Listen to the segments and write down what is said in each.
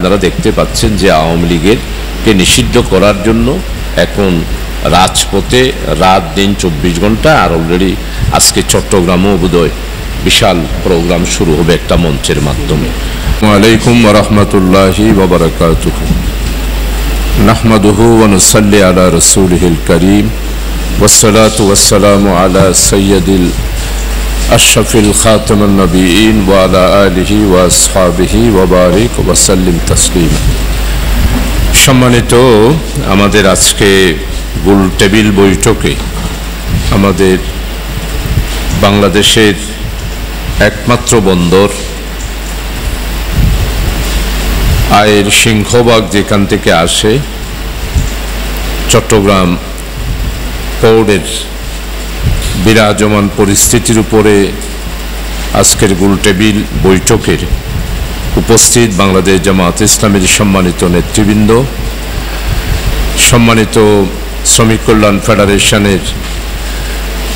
আপনারা দেখতে পাচ্ছেন যে আওয়ামী লীগের কে নিষিদ্ধ করার জন্য এখন রাজপথে রাত দিন 24 ঘন্টা। আর অলরেডি আজকে চট্টগ্রামও বোধহয় বিশাল প্রোগ্রাম শুরু হবে একটা মঞ্চের মাধ্যমে। ওয়ালাইকুম রাহমাতুল্লাহি ওয়া বারাকাতুহু। নাহমাদুহু ওয়া নুসাল্লি আলা রাসূলিহিল কারীম ওয়াসসালাতু ওয়াসসালামু আলা সাইয়্যিদিল আশরাফিল খাতামুন নবিয়্যিন ওয়া আলা আলিহি ওয়া আসহাবিহি ওয়া বারিক ওয়া সাল্লিম তাসলিমা। সম্মানিত, আমাদের আজকে গোল টেবিল বৈঠকে আমাদের বাংলাদেশের একমাত্র বন্দর, আয়ের সিংহভাগ যেখান থেকে আসে, চট্টগ্রাম পোর্টের বিরাজমান পরিস্থিতির উপরে আজকের গোল টেবিল বৈঠকের উপস্থিত বাংলাদেশ জামায়াতে ইসলামীর সম্মানিত নেতৃবৃন্দ, সম্মানিত শ্রমিক কল্যাণ ফেডারেশনের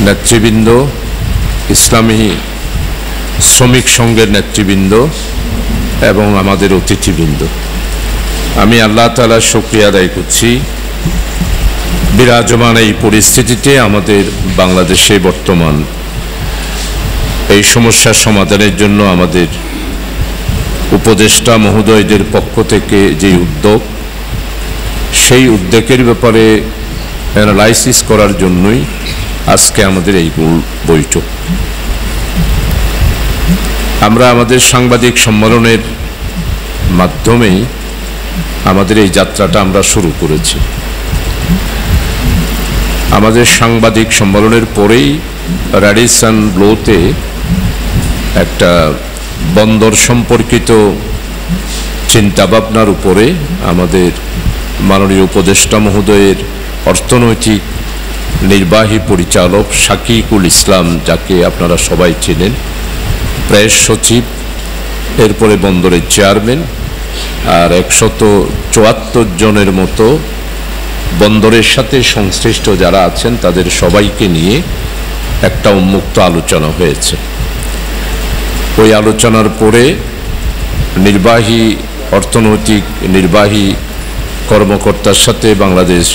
নেতৃবৃন্দ, ইসলামী শ্রমিক সংঘের নেতৃবৃন্দ এবং আমাদের অতিথিবৃন্দ, আমি আল্লাহ তাআলার শুকরিয়া আদায় করছি বিরাজমান এই পরিস্থিতিতে আমাদের বাংলাদেশে বর্তমান এই সমস্যার সমাধানের জন্য আমাদের উপদেষ্টা মহোদয়দের পক্ষ থেকে যে উদ্যোগ, সেই উদ্যোগের ব্যাপারে অ্যানালাইসিস করার জন্যই আজকে আমাদের এই বৈঠক। আমরা আমাদের সাংবাদিক সম্মেলনের মাধ্যমেই আমাদের এই যাত্রাটা আমরা শুরু করেছি। আমাদের সাংবাদিক সম্মেলনের পরেই র্যাডিসন ব্লুতে একটা বন্দর সম্পর্কিত চিন্তাভাবনার উপরে আমাদের মাননীয় উপদেষ্টা মহোদয়ের অর্থনৈতিক নির্বাহী পরিচালক শাকিকুল ইসলাম, যাকে আপনারা সবাই চেনেন, প্রেস সচিব, এরপরে বন্দরের চেয়ারম্যান আর 174 জনের মতো বন্দরের সাথে সংশ্লিষ্ট যারা আছেন তাদের সবাইকে নিয়ে একটা উন্মুক্ত আলোচনা হয়েছে। ওই আলোচনার পরে অর্থনৈতিক নির্বাহী কর্মকর্তার সাথে বাংলাদেশ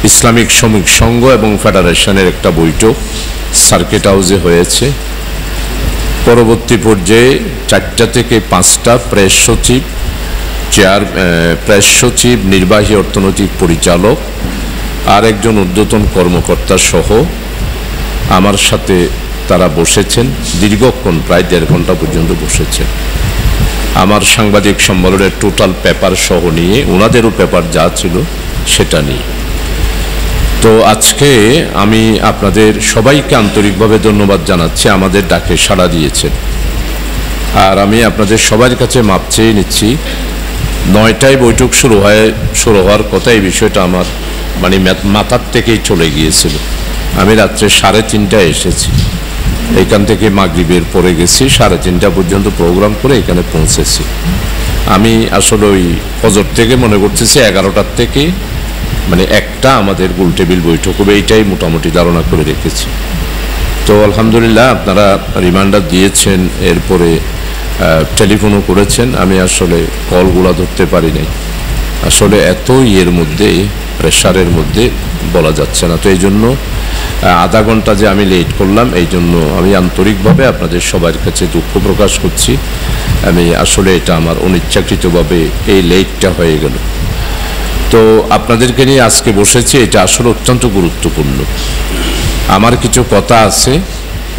ইসলামিক শ্রমিক সংঘ এবং ফেডারেশনের একটা বৈঠক সার্কিট হাউসে হয়েছে। পরবর্তী পর্যায়ে 4টা থেকে 5টা প্রেস সচিব, নির্বাহী অর্থনৈতিক পরিচালক আর একজন ঊর্ধ্বতন কর্মকর্তা সহ আমার সাথে তারা বসেছেন, দীর্ঘক্ষণ প্রায় 1.5 ঘন্টা পর্যন্ত বসেছেন। আমার সাংবাদিক সম্মেলনের টোটাল পেপার সহ নিয়ে, ওনাদেরও পেপার যা ছিল সেটা নিয়ে। তো আজকে আমি আপনাদের সবাইকে আন্তরিকভাবে ধন্যবাদ জানাচ্ছি, আমাদের ডাকে সাড়া দিয়েছেন। আর আমি আপনাদের সবার কাছে মাপ চেয়ে নিচ্ছি, 9টায় বৈঠক শুরু হওয়ার কথা, এই বিষয়টা আমার মাথার থেকেই চলে গিয়েছিল। আমি রাত্রে 3:30টায় এসেছি, এখান থেকে মাগরিবের পরে গেছি, 3:30টা পর্যন্ত প্রোগ্রাম করে এখানে পৌঁছেছি। আমি আসলে ওই ফজর থেকে মনে করতেছি 11টার থেকে একটা আমাদের গোল টেবিল বৈঠক হবে, এইটাই মোটামুটি ধারণা করে রেখেছি। তো আলহামদুলিল্লাহ আপনারা রিমাইন্ডার দিয়েছেন, এরপরে টেলিফোনও করেছেন। আমি আসলে কলগুলো ধরতে পারি নাই, আসলে এত প্রেশারের মধ্যে বলা যাচ্ছে না। তো এই জন্য আধা ঘন্টা যে আমি লেট করলাম, এই জন্য আমি আন্তরিকভাবে আপনাদের সবার কাছে দুঃখ প্রকাশ করছি। আমি আসলে এটা আমার অনিচ্ছাকৃতভাবে এই লেটটা হয়ে গেল। তো আপনাদেরকে নিয়ে আজকে বসেছি, এটা আসলে অত্যন্ত গুরুত্বপূর্ণ। আমার কিছু কথা আছে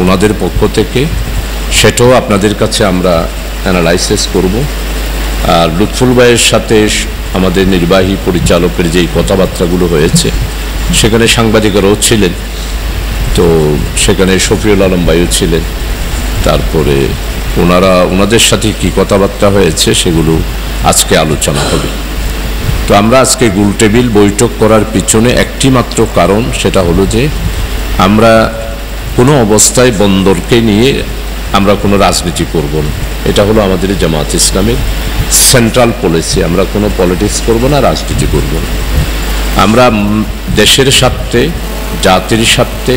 ওনাদের পক্ষ থেকে, সেটাও আপনাদের কাছে আমরা অ্যানালাইসিস করব। আর লুৎফুল ভাইয়ের সাথে আমাদের নির্বাহী পরিচালকের যেই কথাবার্তাগুলো হয়েছে, সেখানে সাংবাদিকরাও ছিলেন, তো সেখানে শফিউল আলম ভাইও ছিলেন। তারপরে ওনাদের সাথে কি কথাবার্তা হয়েছে সেগুলো আজকে আলোচনা হবে। তো আমরা আজকে গোল টেবিল বৈঠক করার পিছনে একটি মাত্র কারণ, সেটা হলো যে আমরা কোনো অবস্থায় বন্দরকে নিয়ে আমরা কোনো রাজনীতি করব না। এটা হলো আমাদের জামায়াত ইসলামের সেন্ট্রাল পলিসি। আমরা কোনো পলিটিক্স করব না, রাজনীতি করব না। আমরা দেশের স্বার্থে, জাতির স্বার্থে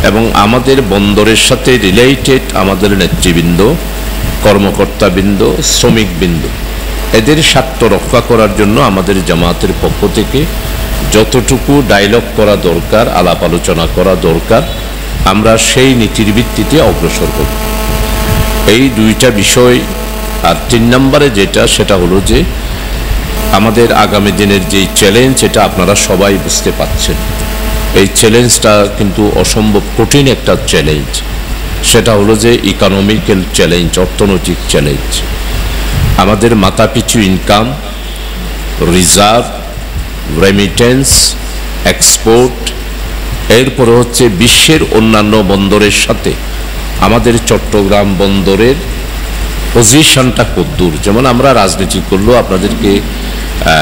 এবং আমাদের বন্দরের সাথে রিলেটেড আমাদের নেতৃবৃন্দ, কর্মকর্তাবৃন্দ, শ্রমিকবৃন্দ এদের স্বার্থ রক্ষা করার জন্য আমাদের জামাতের পক্ষ থেকে যতটুকু ডায়লগ করা দরকার, আলাপ আলোচনা করা দরকার, আমরা সেই নীতির ভিত্তিতে অগ্রসর হব। এই দুইটা বিষয়। আর 3 নম্বরে যেটা, সেটা হলো যে আমাদের আগামী দিনের যেই চ্যালেঞ্জ, এটা আপনারা সবাই বুঝতে পাচ্ছেন। এই চ্যালেঞ্জটা কিন্তু অসম্ভব কঠিন একটা চ্যালেঞ্জ। সেটা হলো যে ইকোনমিক্যাল চ্যালেঞ্জ, অর্থনৈতিক চ্যালেঞ্জ। আমাদের মাথাপিছু ইনকাম, রিজার্ভ, রেমিটেন্স, এক্সপোর্ট, এরপরে হচ্ছে বিশ্বের অন্যান্য বন্দরের সাথে আমাদের চট্টগ্রাম বন্দরের পজিশনটা কদ্দূর। যেমন আমরা রাজনীতি করলেও আপনাদেরকে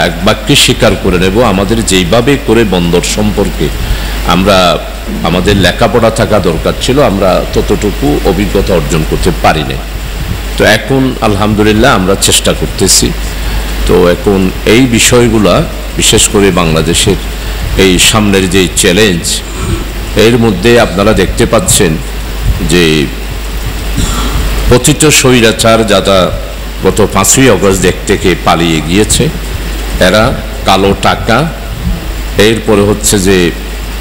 এক বাক্যে স্বীকার করে নেব, আমাদের যেইভাবে করে বন্দর সম্পর্কে আমরা আমাদের লেখাপড়া থাকা দরকার ছিল, আমরা ততটুকু অভিজ্ঞতা অর্জন করতে পারি না। তো এখন আলহামদুলিল্লাহ আমরা চেষ্টা করতেছি। তো এখন এই বিষয়গুলা, বিশেষ করে বাংলাদেশের এই সামনের যে চ্যালেঞ্জ, এর মধ্যে আপনারা দেখতে পাচ্ছেন যে পতিত স্বৈরাচার যারা গত 5ই আগস্ট দেশ থেকে পালিয়ে গিয়েছে, এরা কালো টাকা, এরপরে হচ্ছে যে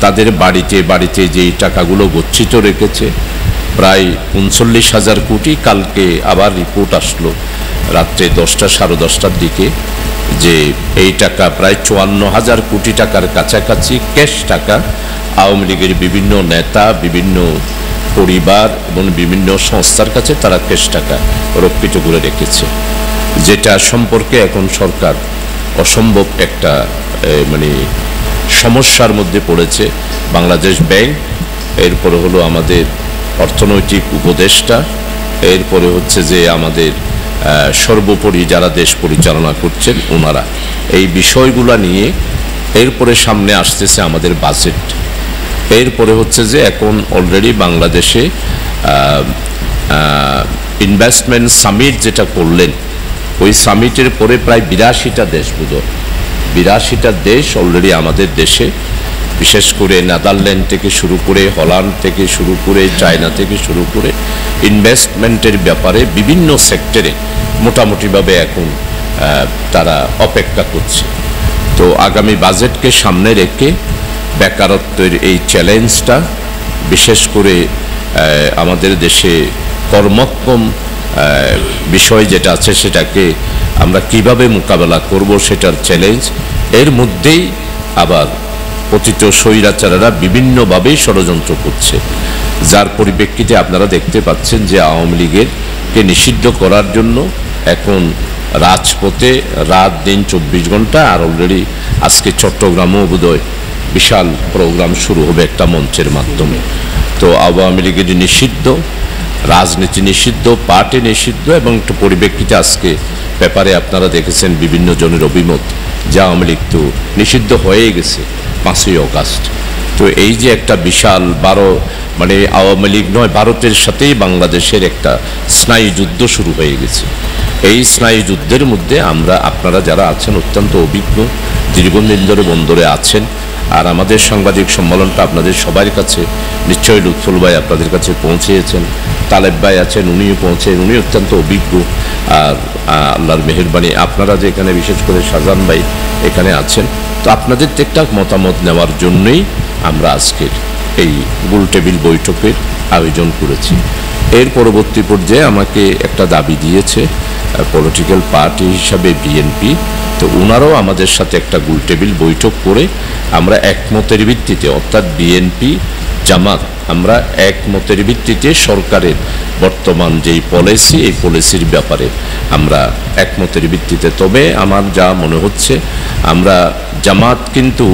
তাদের বাড়িতে যেই টাকাগুলো গচ্ছিত রেখেছে, প্রায় 39,000 কোটি। কালকে আবার রিপোর্ট আসলো রাত্রে 10টা সাড়ে 10টার দিকে যে এই টাকা প্রায় 54,000 কোটি টাকার কাছাকাছি ক্যাশ টাকা আওয়ামী লীগের বিভিন্ন নেতা, বিভিন্ন পরিবার এবং বিভিন্ন সংস্থার কাছে তারা ক্যাশ টাকা রক্ষিত করে রেখেছে, যেটা সম্পর্কে এখন সরকার অসম্ভব একটা মানে সমস্যার মধ্যে পড়েছে। বাংলাদেশ ব্যাংক, এরপরে হলো আমাদের অর্থনৈতিক উপদেষ্টা, এরপরে হচ্ছে যে আমাদের সর্বোপরি যারা দেশ পরিচালনা করছেন ওনারা এই বিষয়গুলো নিয়ে, এরপরে সামনে আসতেছে আমাদের বাজেট, এরপরে হচ্ছে যে এখন অলরেডি বাংলাদেশে ইনভেস্টমেন্ট সামিট যেটা করলেন, ওই সামিটের পরে প্রায় 82টা দেশ, 82টা দেশ অলরেডি আমাদের দেশে, বিশেষ করে নেদারল্যান্ড থেকে শুরু করে, হল্যান্ড থেকে শুরু করে, চায়না থেকে শুরু করে ইনভেস্টমেন্টের ব্যাপারে বিভিন্ন সেক্টরে মোটামুটিভাবে এখন তারা অপেক্ষা করছে। তো আগামী বাজেটকে সামনে রেখে বেকারত্বের এই চ্যালেঞ্জটা, বিশেষ করে আমাদের দেশে কর্মক্ষম বিষয় যেটা আছে সেটাকে আমরা কিভাবে মোকাবেলা করব সেটার চ্যালেঞ্জ। এর মধ্যেই আবার পতিত স্বৈরাচারেরা বিভিন্নভাবে ষড়যন্ত্র করছে, যার পরিপ্রেক্ষিতে আপনারা দেখতে পাচ্ছেন যে আওয়ামী লীগকে নিষিদ্ধ করার জন্য এখন রাজপথে রাত দিন 24 ঘন্টা। আর অলরেডি আজকে চট্টগ্রামেও বোধহয় বিশাল প্রোগ্রাম শুরু হবে একটা মঞ্চের মাধ্যমে। তো আওয়ামী লীগের নিষিদ্ধ, রাজনীতি নিষিদ্ধ, পার্টি নিষিদ্ধ, এবং একটু পরিপ্রেক্ষিতে আজকে পেপারে আপনারা দেখেছেন বিভিন্ন জনের অভিমত যে আওয়ামী লীগ তো নিষিদ্ধ হয়ে গেছে 5ই আগস্ট। তো এই যে একটা বিশাল মানে আওয়ামী লীগ নয়, ভারতের সাথেই বাংলাদেশের একটা স্নায়ু যুদ্ধ শুরু হয়ে গেছে। এই স্নায়ু যুদ্ধের মধ্যে আপনারা যারা আছেন অত্যন্ত অভিজ্ঞ, দীর্ঘদিন ধরে বন্দরে আছেন, আর আমাদের সাংবাদিক সম্মেলনটা আপনাদের সবার কাছে নিশ্চয়ই লুৎফুল ভাই আপনাদের কাছে পৌঁছেছেন, তালেব ভাই আছেন, উনিও পৌঁছেন, উনি অত্যন্ত অভিজ্ঞ। আর আল্লাহর মেহেরবানি আপনারা যে এখানে বিশেষ করে শাহজাহান ভাই এখানে আছেন, তো আপনাদের একটা মতামত নেওয়ার জন্যই আমরা আজকের এই গোল টেবিল বৈঠকের আয়োজন করেছি। এর পরবর্তী পর্যায়ে আমাকে একটা দাবি দিয়েছে পলিটিক্যাল পার্টি হিসাবে বিএনপি, তো ওনারাও আমাদের সাথে একটা গোল টেবিল বৈঠক করে আমরা একমতের ভিত্তিতে, অর্থাৎ বিএনপি জামাত আমরা একমতের ভিত্তিতে সরকারের বর্তমান যেই পলিসি, এই পলিসির ব্যাপারে আমরা একমতের ভিত্তিতে, তবে আমার যা মনে হচ্ছে আমরা জামাত কিন্তু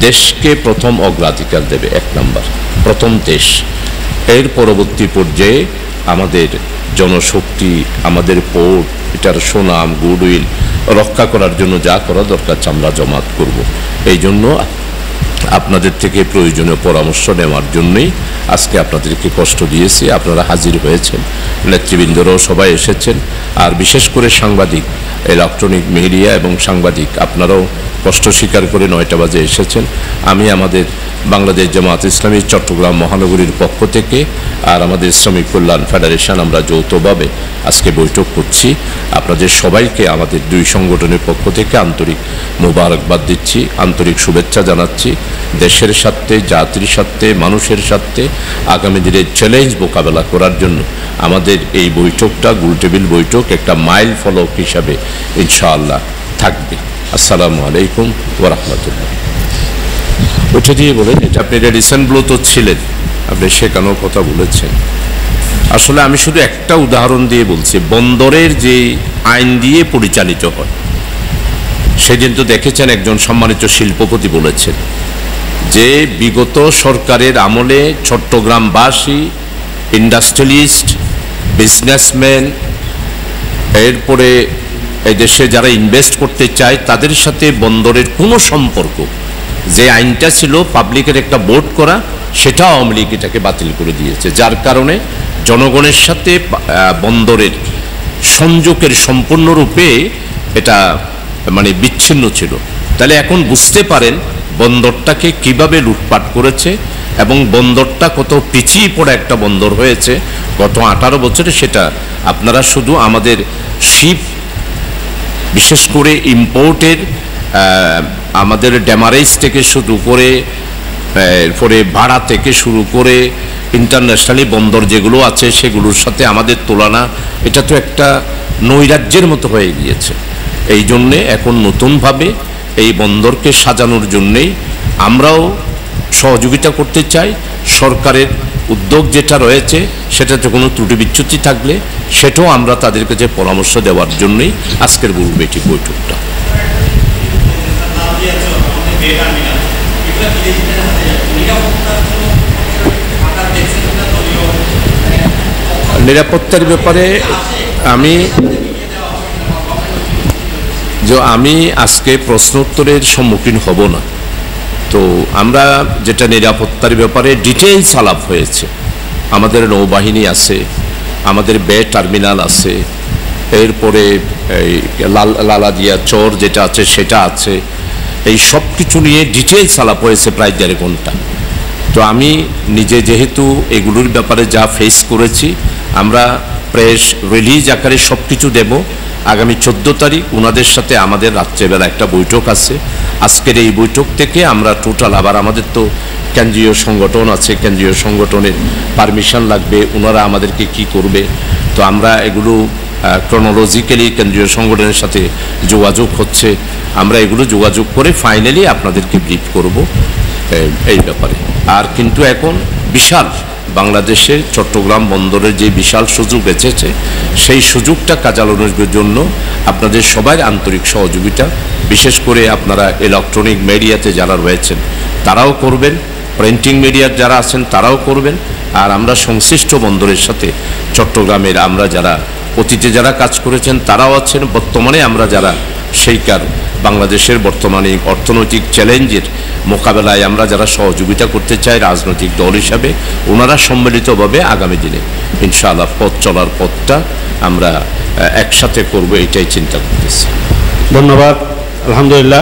দেশকে প্রথম অগ্রাধিকার দেবে, 1 নম্বর প্রথম দেশ। এর পরবর্তী পর্যায়ে আমাদের জনশক্তি, আমাদের পোর্ট, এটার সুনাম গুডউইল রক্ষা করার জন্য যা করা দরকার আমরা জামাত করব। এই জন্য আপনাদের থেকে প্রয়োজনীয় পরামর্শ নেওয়ার জন্যই আজকে আপনাদেরকে কষ্ট দিয়েছি। আপনারা হাজির হয়েছেন, নেতৃবৃন্দরাও সবাই এসেছেন, আর বিশেষ করে সাংবাদিক, ইলেকট্রনিক মিডিয়া এবং সাংবাদিক আপনারাও কষ্ট স্বীকার করে 9টা বাজে এসেছেন। আমি আমাদের বাংলাদেশ জামায়াত ইসলামী চট্টগ্রাম মহানগরীর পক্ষ থেকে আর আমাদের শ্রমিক কল্যাণ ফেডারেশন আমরা যৌথভাবে আজকে বৈঠক করছি। আপনাদের সবাইকে আমাদের দুই সংগঠনের পক্ষ থেকে আন্তরিক মোবারকবাদ দিচ্ছি, আন্তরিক শুভেচ্ছা জানাচ্ছি। দেশের স্বার্থে, জাতির স্বার্থে, মানুষের স্বার্থে আগামী দিনের চ্যালেঞ্জ মোকাবেলা করার জন্য আমাদের এই বৈঠকটা গোলটেবিল বৈঠক একটা মাইল ফলক হিসাবে ইনশাআল্লাহ থাকবে। আসসালামু আলাইকুম ওয়া রাহমাতুল্লাহ। ওইটা দিয়ে বলেন, এটা আপনি রেডিসন ব্লো তো ছিলেন, আপনি শেখানোর কথা বলেছেন। আসলে আমি শুধু একটা উদাহরণ দিয়ে বলছি, বন্দরের যে আইন দিয়ে পরিচালিত হয়, সেদিন তো দেখেছেন একজন সম্মানিত শিল্পপতি বলেছেন যে বিগত সরকারের আমলে চট্টগ্রামবাসী, ইন্ডাস্ট্রিয়ালিস্ট, বিজনেসম্যান, এরপরে এই দেশে যারা ইনভেস্ট করতে চায় তাদের সাথে বন্দরের কোনো সম্পর্ক, যে আইনটা ছিল পাবলিকের একটা বোর্ড করা, সেটা আওয়ামী লীগ এটাকে বাতিল করে দিয়েছে, যার কারণে জনগণের সাথে বন্দরের সংযোগের সম্পূর্ণরূপে এটা মানে বিচ্ছিন্ন ছিল। তাহলে এখন বুঝতে পারেন বন্দরটাকে কিভাবে লুটপাট করেছে এবং বন্দরটা কত পিছিয়ে পড়া একটা বন্দর হয়েছে গত 18 বছরে। সেটা আপনারা শুধু আমাদের শিপ, বিশেষ করে ইম্পোর্টের আমাদের ড্যামারেজ থেকে শুরু করে, এরপরে ভাড়া থেকে শুরু করে ইন্টারন্যাশনালি বন্দর যেগুলো আছে সেগুলোর সাথে আমাদের তুলনা, এটা তো একটা নৈরাজ্যের মতো হয়ে গিয়েছে। এই জন্যে এখন নতুনভাবে এই বন্দরকে সাজানোর জন্যেই আমরাও সহযোগিতা করতে চাই। সরকারের উদ্যোগ যেটা রয়েছে সেটাতে কোনো ত্রুটি বিচ্যুতি থাকলে সেটাও আমরা তাদের কাছে পরামর্শ দেওয়ার জন্যই আজকের বৈঠক বৈঠকটা। নিরাপত্তার ব্যাপারে আমি আজকে প্রশ্ন উত্তরের সম্মুখীন হব না। তো আমরা যেটা নিরাপত্তার ব্যাপারে ডিটেইলস আলাপ হয়েছে, আমাদের নৌবাহিনী আছে, আমাদের বে টার্মিনাল আছে, এরপরে এই লালাদিয়া চর যেটা আছে সেটা আছে, এই সব কিছু নিয়ে ডিটেইলস আলাপ হয়েছে প্রায় 1.5 ঘন্টা। তো আমি নিজে যেহেতু এগুলোর ব্যাপারে যা ফেস করেছি, আমরা প্রেস রিলিজ আকারে সব কিছু দেব। আগামী 14 তারিখ ওনাদের সাথে আমাদের রাত্রেবেলা একটা বৈঠক আছে। আজকের এই বৈঠক থেকে আমরা টোটাল, আবার আমাদের তো কেন্দ্রীয় সংগঠন আছে, কেন্দ্রীয় সংগঠনের পারমিশন লাগবে, ওনারা আমাদেরকে কি করবে। তো আমরা এগুলো ক্রনোলজিক্যালি কেন্দ্রীয় সংগঠনের সাথে যোগাযোগ হচ্ছে, আমরা এগুলো যোগাযোগ করে ফাইনালি আপনাদেরকে ব্রিফ করব এই ব্যাপারে। আর কিন্তু এখন বিশাল বাংলাদেশের চট্টগ্রাম বন্দরের যে বিশাল সুযোগ এসেছে, সেই সুযোগটা কাজানোর জন্য আপনাদের সবার আন্তরিক সহযোগিতা, বিশেষ করে আপনারা ইলেকট্রনিক মিডিয়াতে যারা রয়েছেন তারাও করবেন, প্রিন্টিং মিডিয়ার যারা আছেন তারাও করবেন। আর আমরা সংশ্লিষ্ট বন্দরের সাথে চট্টগ্রামের আমরা যারা অতীতে যারা কাজ করেছেন তারাও আছেন, বর্তমানে আমরা যারা সেইকার বাংলাদেশের বর্তমানে অর্থনৈতিক চ্যালেঞ্জের মোকাবেলায় আমরা যারা সহযোগিতা করতে চাই রাজনৈতিক দল হিসাবে, ওনারা সম্মিলিতভাবে আগামী দিনে ইনশাআল্লাহ পথ চলার পথটা আমরা একসাথে করব, এটাই চিন্তা করতেছি। ধন্যবাদ। আলহামদুলিল্লাহ।